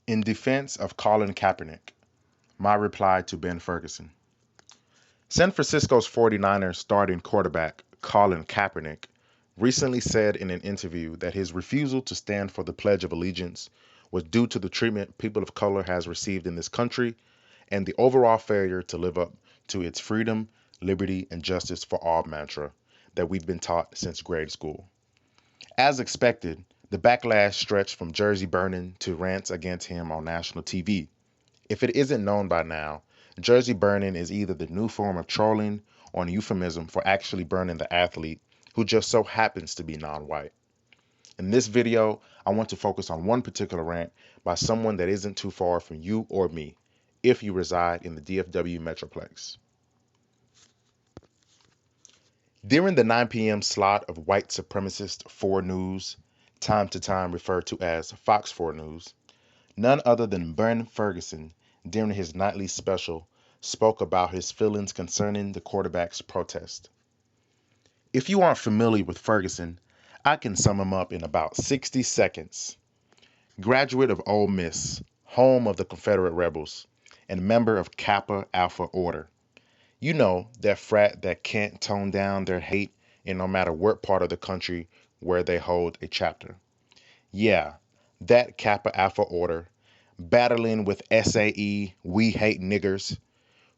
In defense of Colin Kaepernick, my reply to Ben Ferguson. San Francisco's 49ers starting quarterback, Colin Kaepernick, recently said in an interview that his refusal to stand for the Pledge of Allegiance was due to the treatment people of color has received in this country and the overall failure to live up to its freedom, liberty, and justice for all mantra that we've been taught since grade school. As expected, the backlash stretched from jersey burning to rants against him on national TV. If it isn't known by now, jersey burning is either the new form of trolling or an euphemism for actually burning the athlete who just so happens to be non-white. In this video, I want to focus on one particular rant by someone that isn't too far from you or me, if you reside in the DFW Metroplex. During the 9 p.m. slot of white supremacist 4 News, time to time referred to as Fox 4 News, none other than Ben Ferguson, during his nightly special, spoke about his feelings concerning the quarterback's protest. If you aren't familiar with Ferguson, I can sum him up in about 60 seconds. Graduate of Ole Miss, home of the Confederate rebels, and member of Kappa Alpha Order. You know, that frat that can't tone down their hate in no matter what part of the country where they hold a chapter. Yeah, that Kappa Alpha Order, battling with SAE, we hate niggers,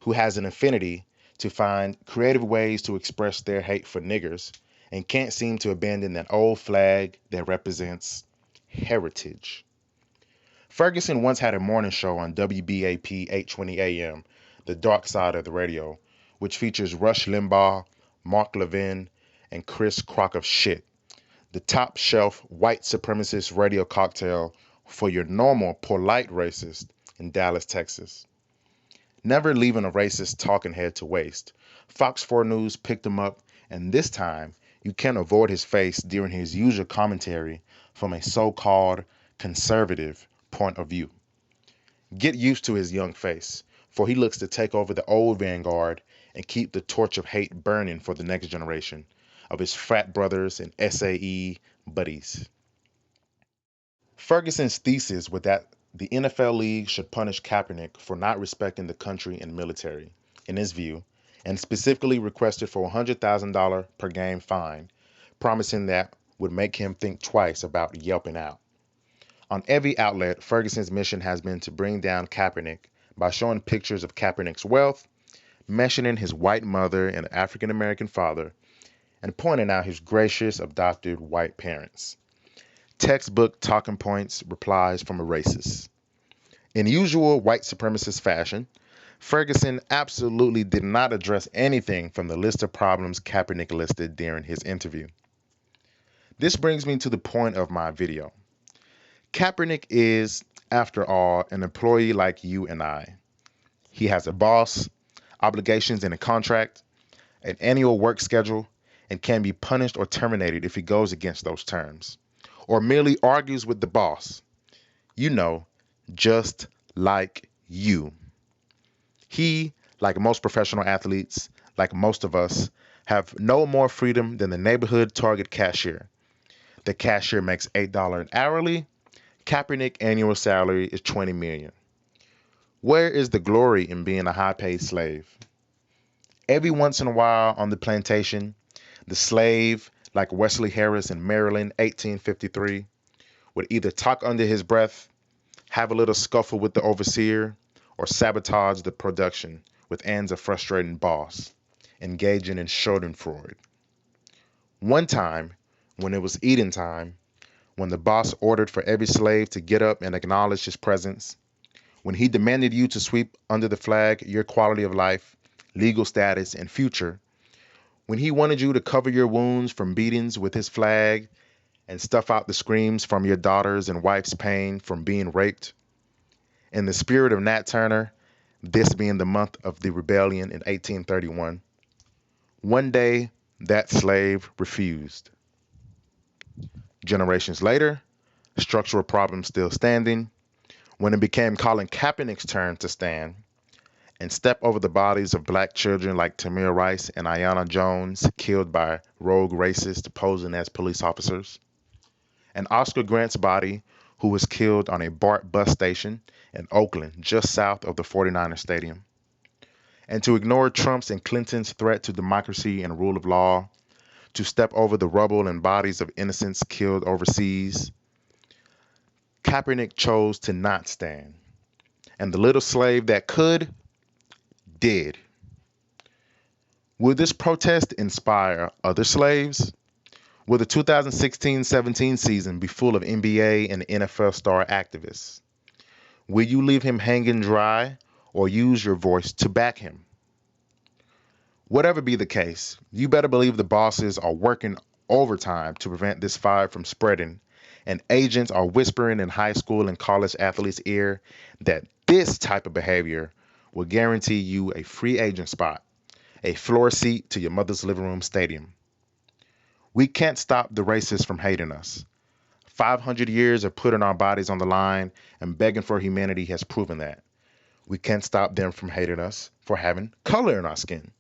who has an affinity to find creative ways to express their hate for niggers and can't seem to abandon that old flag that represents heritage. Ferguson once had a morning show on WBAP 820 AM, the dark side of the radio, which features Rush Limbaugh, Mark Levin, and Chris Crock of Shit, the top shelf white supremacist radio cocktail for your normal polite racist in Dallas, Texas. Never leaving a racist talking head to waste, Fox 4 News picked him up, and this time you can't avoid his face during his usual commentary from a so-called conservative point of view. Get used to his young face, for he looks to take over the old vanguard and keep the torch of hate burning for the next generation of his frat brothers and SAE buddies. Ferguson's thesis was that the NFL league should punish Kaepernick for not respecting the country and military, in his view, and specifically requested for a $100,000 per game fine, promising that would make him think twice about yelping out. On every outlet, Ferguson's mission has been to bring down Kaepernick by showing pictures of Kaepernick's wealth, mentioning his white mother and African-American father, and pointing out his gracious adopted white parents. Textbook talking points replies from a racist. In usual white supremacist fashion, Ferguson absolutely did not address anything from the list of problems Kaepernick listed during his interview. This brings me to the point of my video. Kaepernick is, after all, an employee like you and I. He has a boss, obligations in a contract, an annual work schedule, and can be punished or terminated if he goes against those terms, or merely argues with the boss. You know, just like you. He, like most professional athletes, like most of us, have no more freedom than the neighborhood Target cashier. The cashier makes $8 hourly. Kaepernick annual salary is $20 million. Where is the glory in being a high-paid slave? Every once in a while on the plantation, the slave, like Wesley Harris in Maryland, 1853, would either talk under his breath, have a little scuffle with the overseer, or sabotage the production with ends of frustrating boss, engaging in schadenfreude. One time, when it was eating time, when the boss ordered for every slave to get up and acknowledge his presence, when he demanded you to sweep under the flag your quality of life, legal status, and future, when he wanted you to cover your wounds from beatings with his flag and stuff out the screams from your daughters and wife's pain from being raped, in the spirit of Nat Turner, this being the month of the rebellion in 1831, one day that slave refused. Generations later, structural problems still standing, when it became Colin Kaepernick's turn to stand and step over the bodies of black children like Tamir Rice and Aiyana Jones, killed by rogue racists posing as police officers, and Oscar Grant's body, who was killed on a BART bus station in Oakland, just south of the 49ers Stadium. And to ignore Trump's and Clinton's threat to democracy and rule of law, to step over the rubble and bodies of innocents killed overseas, Kaepernick chose to not stand. And the little slave that could, did. Will this protest inspire other slaves? Will the 2016-17 season be full of NBA and NFL star activists? Will you leave him hanging dry or use your voice to back him? Whatever be the case, you better believe the bosses are working overtime to prevent this fire from spreading, and agents are whispering in high school and college athletes' ear that this type of behavior will guarantee you a free agent spot, a floor seat to your mother's living room stadium. We can't stop the racists from hating us. 500 years of putting our bodies on the line and begging for humanity has proven that. We can't stop them from hating us for having color in our skin.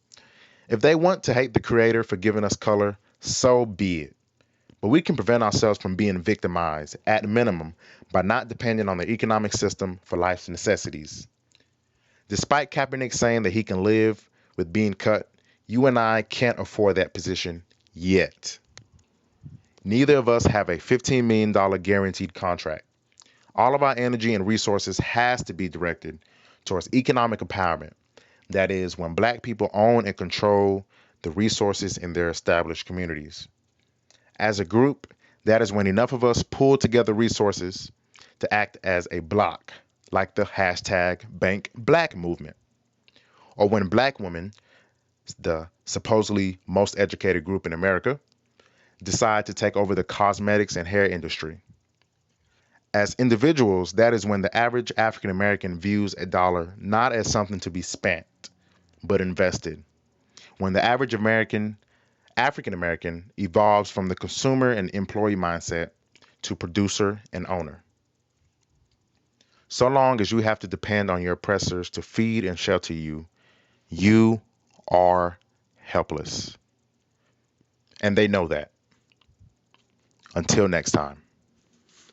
If they want to hate the Creator for giving us color, so be it. But we can prevent ourselves from being victimized, at minimum, by not depending on the economic system for life's necessities. Despite Kaepernick saying that he can live with being cut, you and I can't afford that position yet. Neither of us have a $15 million guaranteed contract. All of our energy and resources has to be directed towards economic empowerment. That is, when Black people own and control the resources in their established communities. As a group, that is when enough of us pull together resources to act as a block, like the hashtag Bank Black movement. Or when Black women, the supposedly most educated group in America, decide to take over the cosmetics and hair industry. As individuals, that is when the average African American views a dollar not as something to be spent, but invested. When the average African American evolves from the consumer and employee mindset to producer and owner. So long as you have to depend on your oppressors to feed and shelter you, you are helpless. And they know that. Until next time.